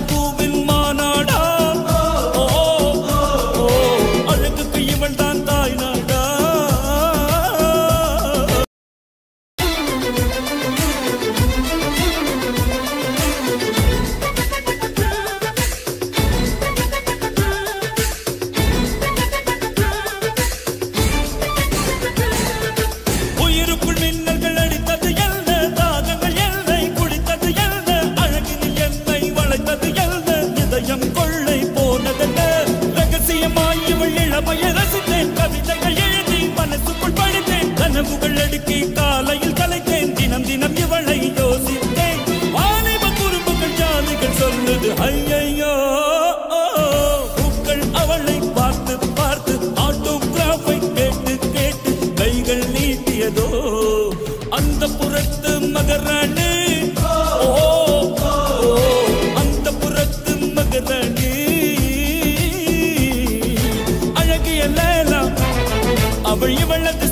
பூவின் மாநாடா அழகுக்கு இவள் தான் தாய் நாடா உயிருக்குள் மின்னல்கள் அடித்தது என்ன தாகங்கள் என்னை குடித்தது என்ன அழகினில் என்னை வளைத்தது என்ன இதயம் கொள்ளை போனதென்ன ரகசியமாய் இவள் இளமையை ரசித்தேன் கவிதைகள் எழுதி மனசுக்குள் படித்தேன் கனவுகள் அடுக்கி காலையில் கலைத்தேன் தினம் தினம் இவளை யோசித்தேன் வாலிப குறும்புகள் ஜாலிகள் சொல்லுது ஐயையோ பூக்கள் அவளை பார்த்து பார்த்து ஆட்டோகிராஃபை கேட்டு கேட்டு கைகள் நீட்டியதோ அந்த புறத்து மகராணி அந்த புறத்து மகராணி அழகிய லேலா அவள் இவளது